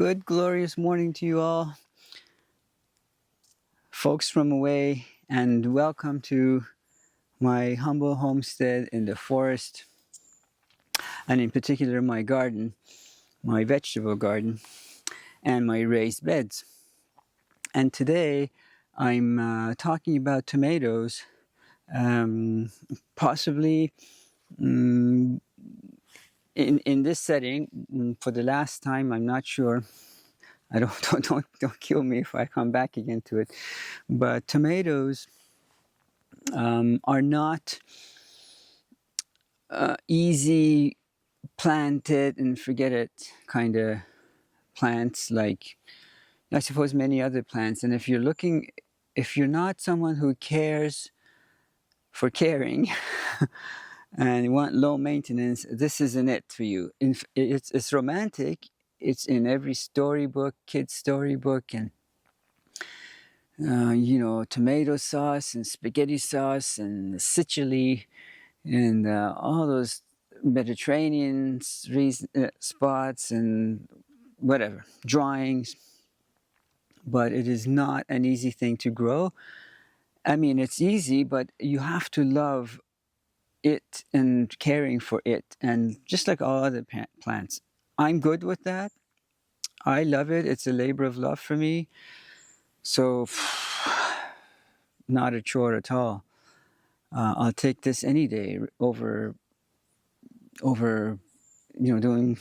Good, glorious morning to you all, folks from away, and welcome to my humble homestead in the forest, and in particular my garden, my vegetable garden, and my raised beds. And today I'm talking about tomatoes, possibly in this setting. For the last time, I'm not sure. I don't kill me if I come back again to it. But tomatoes are not easy planted and forget it kind of plants like I suppose many other plants. And if you're not someone who cares for caring and you want low maintenance, this isn't it for you. It's romantic. It's in every storybook, kid's storybook, and tomato sauce and spaghetti sauce and Sicily and all those Mediterranean spots and whatever drawings. But it is not an easy thing to grow. I mean, it's easy, but you have to love it and caring for it. And just like all other plants, I'm good with that. I love it. It's a labor of love for me. So, not a chore at all. I'll take this any day over doing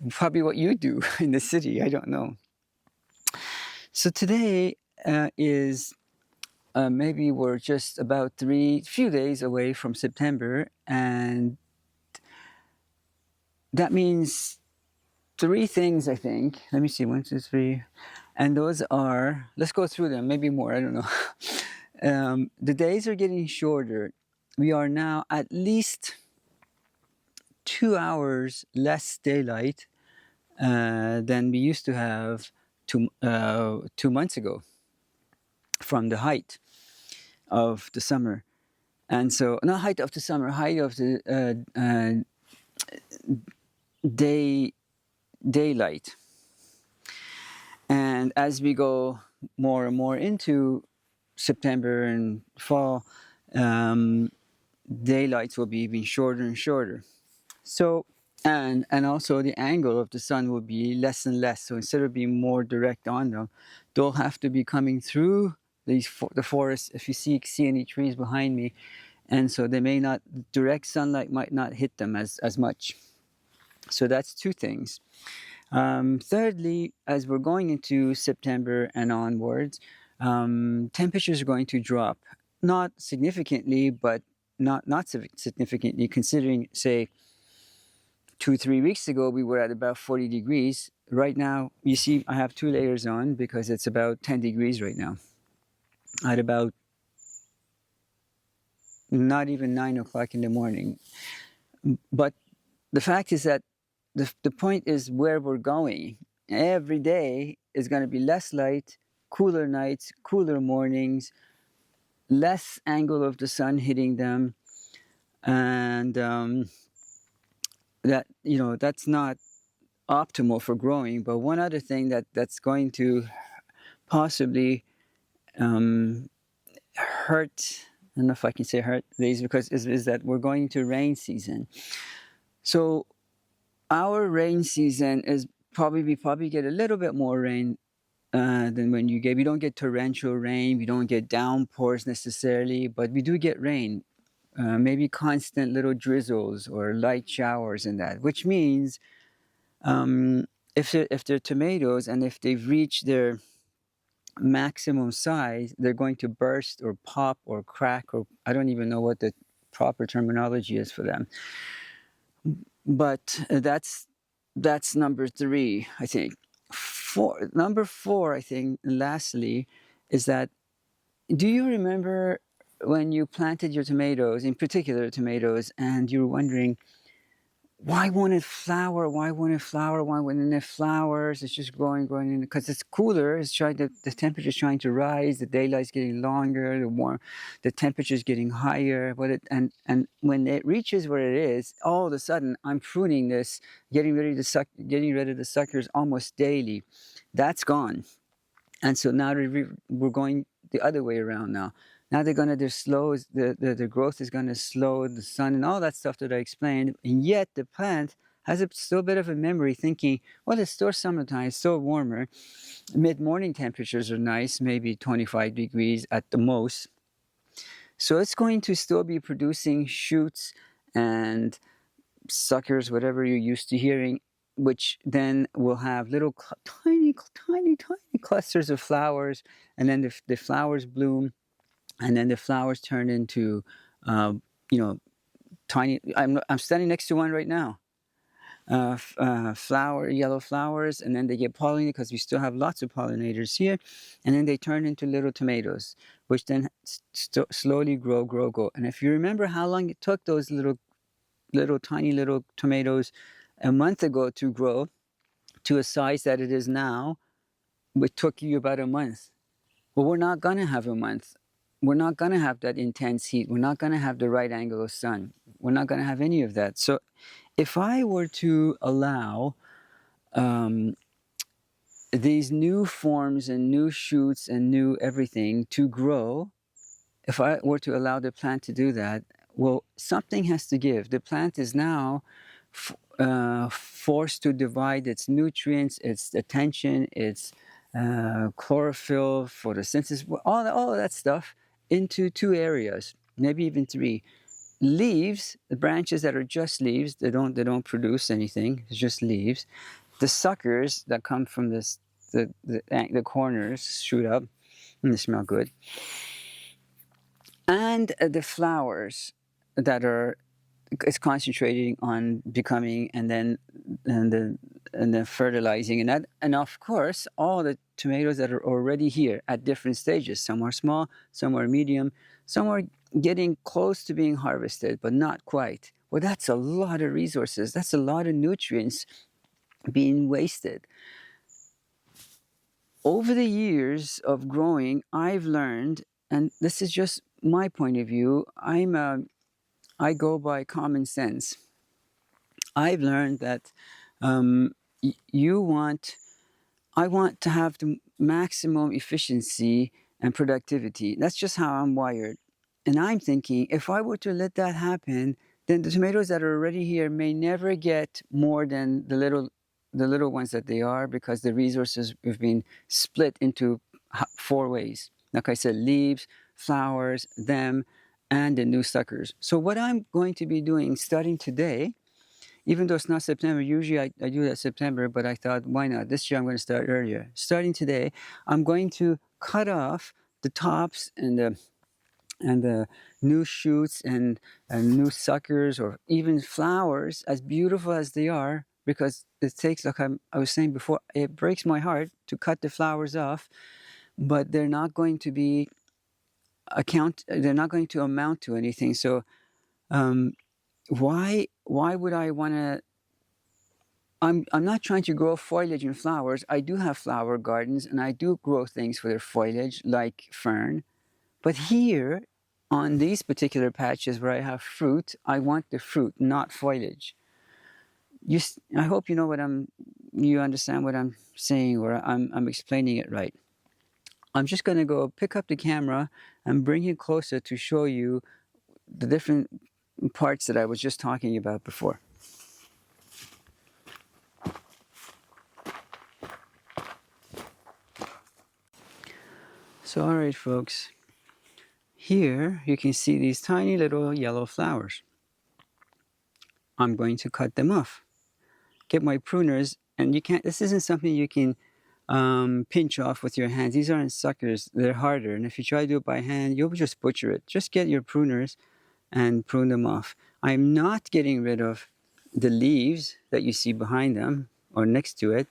probably what you do in the city. I don't know. So today is maybe we're just about few days away from September, and that means three things, I think. Let me see, 1, 2, 3, and those are. Let's go through them. Maybe more. I don't know. The days are getting shorter. We are now at least 2 hours less daylight than we used to have 2 months ago from the height of the summer. And so, not height of the summer, height of the daylight. And as we go more and more into September and fall, daylights will be even shorter and shorter. So, and also the angle of the sun will be less and less. So instead of being more direct on them, they'll have to be coming through the forest. If you see any trees behind me, and so they may not, direct sunlight might not hit them as much. So that's two things. Thirdly, as we're going into September and onwards, temperatures are going to drop, not significantly, but not significantly, considering, say, 2-3 weeks ago, we were at about 40 degrees. Right now, you see, I have 2 layers on because it's about 10 degrees right now. At about not even 9 o'clock in the morning. But the fact is that the point is where we're going. Every day is going to be less light, cooler nights, cooler mornings, less angle of the sun hitting them. And that's not optimal for growing. But one other thing that's going to possibly hurt, I don't know if I can say hurt these, because is that we're going to rain season. So our rain season is we probably get a little bit more rain than when you get. We don't get torrential rain, we don't get downpours necessarily, but we do get rain. Maybe constant little drizzles or light showers and that, which means if they're tomatoes and if they've reached their maximum size, they're going to burst or pop or crack, or I don't even know what the proper terminology is for them. But that's number 3, I think. Number 4, I think, lastly, is that, do you remember when you planted your tomatoes, in particular tomatoes, and you were wondering, why won't it flower? Why won't it flower? Why wouldn't it flowers? It's just growing, because it's cooler. It's trying to, the temperature is trying to rise. The daylight's getting longer. The temperature is getting higher. And when it reaches where it is, all of a sudden I'm pruning this, getting rid of the suckers almost daily. That's gone. And so now we're going the other way around now. Now the growth is going to slow, the sun and all that stuff that I explained. And yet the plant has still a bit of a memory thinking, well, it's still summertime, it's still warmer. Mid-morning temperatures are nice, maybe 25 degrees at the most. So it's going to still be producing shoots and suckers, whatever you're used to hearing, which then will have little tiny clusters of flowers, and then the flowers bloom, and then the flowers turn into, tiny. I'm standing next to one right now. Yellow flowers, and then they get pollinated because we still have lots of pollinators here, and then they turn into little tomatoes, which then slowly grow. And if you remember how long it took those tiny little tomatoes a month ago to grow to a size that it is now, it took you about a month. Well, we're not going to have a month. We're not going to have that intense heat. We're not going to have the right angle of sun. We're not going to have any of that. So if I were to allow these new forms and new shoots and new everything to grow, if I were to allow the plant to do that, well, something has to give. The plant is now forced to divide its nutrients, its attention, its chlorophyll, photosynthesis, all of that stuff into two areas, maybe even three. Leaves, the branches that are just leaves, they don't produce anything. It's just leaves. The suckers that come from the corners shoot up, and they smell good. And the flowers that are, it's concentrating on becoming and then fertilizing, and of course all the tomatoes that are already here at different stages. Some are small, some are medium, some are getting close to being harvested, but not quite. Well, that's a lot of resources. That's a lot of nutrients being wasted. Over the years of growing, I've learned, and this is just my point of view, I go by common sense. I've learned that I want to have the maximum efficiency and productivity. That's just how I'm wired. And I'm thinking, if I were to let that happen, then the tomatoes that are already here may never get more than the little ones that they are, because the resources have been split into 4 ways. Like I said, leaves, flowers, them, and the new suckers. So what I'm going to be doing starting today, even though it's not September, usually I do that September, but I thought, why not? This year I'm going to start earlier. Starting today, I'm going to cut off the tops and the new shoots and new suckers, or even flowers, as beautiful as they are, because it takes, like I was saying before, it breaks my heart to cut the flowers off, but they're not going to amount to anything. So why would I want to? I'm not trying to grow foliage and flowers. I do have flower gardens, and I do grow things for their foliage, like fern. But here, on these particular patches where I have fruit, I want the fruit, not foliage. I hope you understand what I'm saying, or I'm explaining it right. I'm just going to go pick up the camera and bring it closer to show you the different parts that I was just talking about before. So, all right, folks. Here you can see these tiny little yellow flowers. I'm going to cut them off. Get my pruners, and this isn't something you can pinch off with your hands. These aren't suckers, they're harder. And if you try to do it by hand, you'll just butcher it. Just get your pruners and prune them off. I'm not getting rid of the leaves that you see behind them or next to it.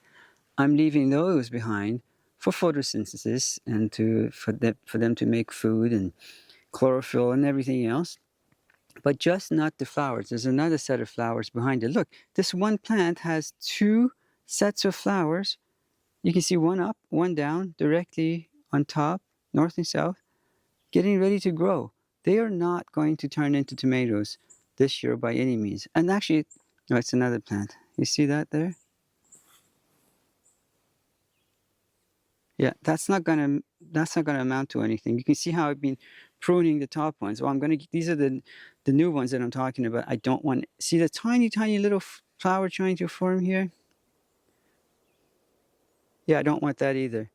I'm leaving those behind for photosynthesis and for them to make food and chlorophyll and everything else. but just not the flowers. There's another set of flowers behind it. Look, this one plant has 2 sets of flowers. You can see one up, one down, directly on top, north and south, getting ready to grow. They are not going to turn into tomatoes this year by any means. And actually, no, it's another plant. You see that there? Yeah, that's not gonna amount to anything. You can see how I've been pruning the top ones. Well, these are the new ones that I'm talking about. I don't want, see the tiny, tiny little flower trying to form here? Yeah, I don't want that either.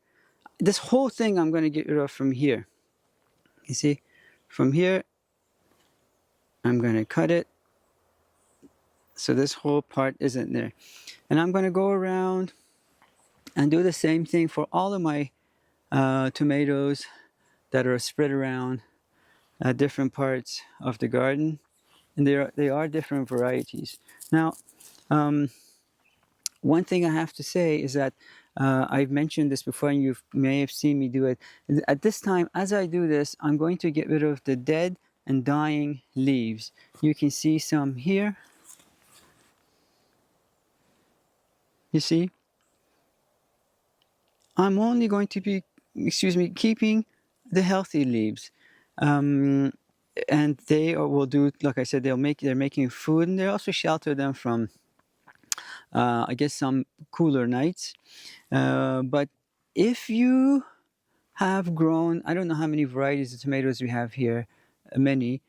This whole thing I'm gonna get rid of from here. You see, from here, I'm gonna cut it. So this whole part isn't there. And I'm gonna go around and do the same thing for all of my tomatoes that are spread around different parts of the garden, and they are different varieties. Now, one thing I have to say is that I've mentioned this before, and you may have seen me do it. At this time, as I do this, I'm going to get rid of the dead and dying leaves. You can see some here. You see? I'm only going to be, keeping the healthy leaves. And they will do, like I said, they're making food, and they also shelter them from, I guess, some cooler nights. But if you have grown, I don't know how many varieties of tomatoes we have here, many,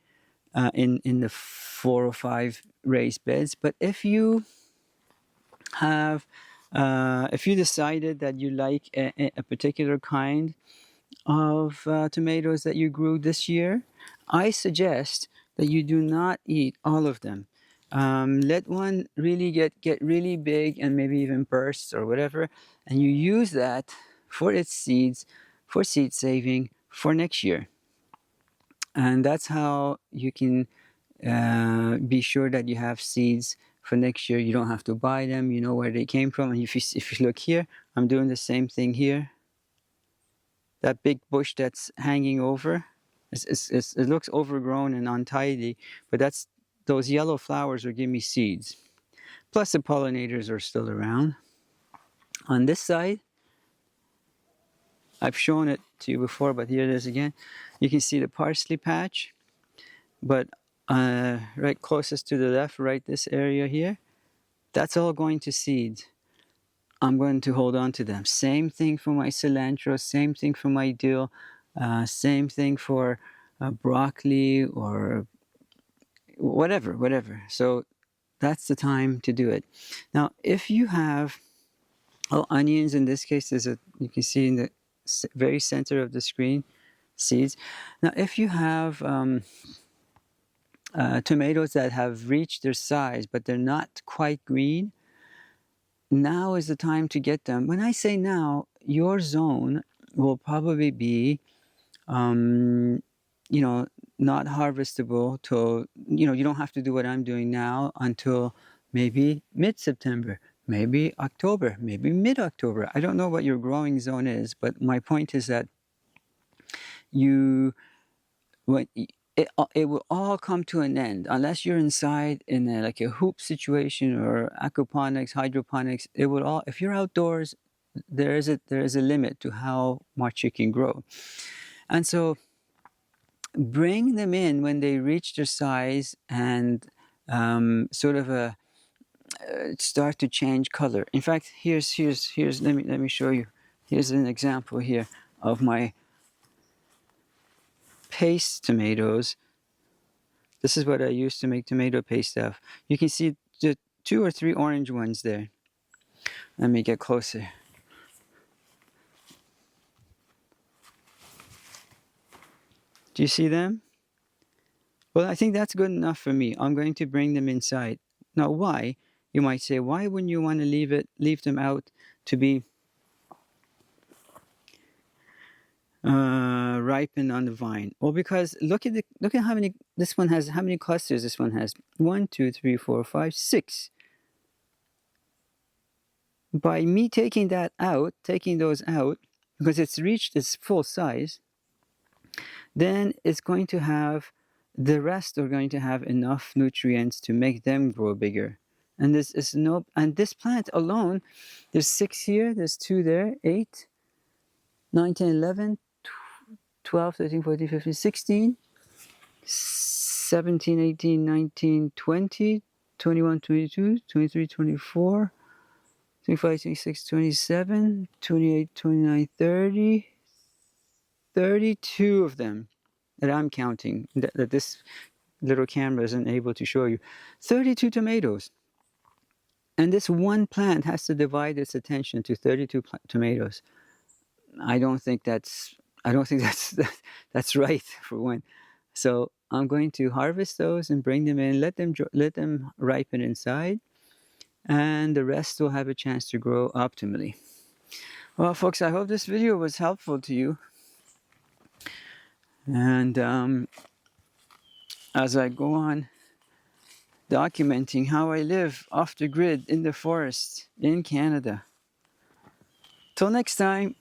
in the 4 or 5 raised beds. But if you decided that you like a particular kind of tomatoes that you grew this year, I suggest that you do not eat all of them. Let one really get really big and maybe even burst or whatever, and you use that for its seeds, for seed saving for next year. And that's how you can be sure that you have seeds for next year. You don't have to buy them. You know where they came from. And if you look here, I'm doing the same thing here. That big bush that's hanging over, it looks overgrown and untidy, but those yellow flowers are giving me seeds. Plus the pollinators are still around. On this side, I've shown it to you before, but here it is again. You can see the parsley patch, but right closest to the left, right this area here, that's all going to seed. I'm going to hold on to them. Same thing for my cilantro, same thing for my dill, same thing for broccoli or whatever. So that's the time to do it. Now, if you have onions, in this case, you can see in the very center of the screen, seeds. Now, if you have tomatoes that have reached their size, but they're not quite green, now is the time to get them. When I say now, your zone will probably be, not harvestable till, you don't have to do what I'm doing now until maybe mid-September, maybe October, maybe mid-October. I don't know what your growing zone is, but my point is that it will all come to an end unless you're inside in a hoop situation or aquaponics, hydroponics. It will all. If you're outdoors, there is a limit to how much you can grow, and so bring them in when they reach their size and start to change color. In fact, here's let me show you. Here's an example here of my paste tomatoes. This is what I use to make tomato paste stuff. You can see the 2 or 3 orange ones there. Let me get closer. Do you see them? Well, I think that's good enough for me. I'm going to bring them inside. Now, why? You might say, why wouldn't you want to leave them out to be ripen on the vine? Well, because look at how many this one has. How many clusters this one has? 1, 2, 3, 4, 5, 6. By me taking those out, because it's reached its full size, then it's going to have the rest are going to have enough nutrients to make them grow bigger. And this plant alone, there's 6 here, there's 2 there, 8, 9, 10, 11, 12, 13, 14, 15, 16, 17, 18, 19, 20, 21, 22, 23, 24, 25, 26, 27, 28, 29, 30, 32 of them that I'm counting, that this little camera isn't able to show you. 32 tomatoes. And this one plant has to divide its attention to 32 tomatoes. I don't think that's that's right, for one. So I'm going to harvest those and bring them in, let them ripen inside, and the rest will have a chance to grow optimally. Well, folks, I hope this video was helpful to you. And as I go on documenting how I live off the grid in the forest in Canada. Till next time.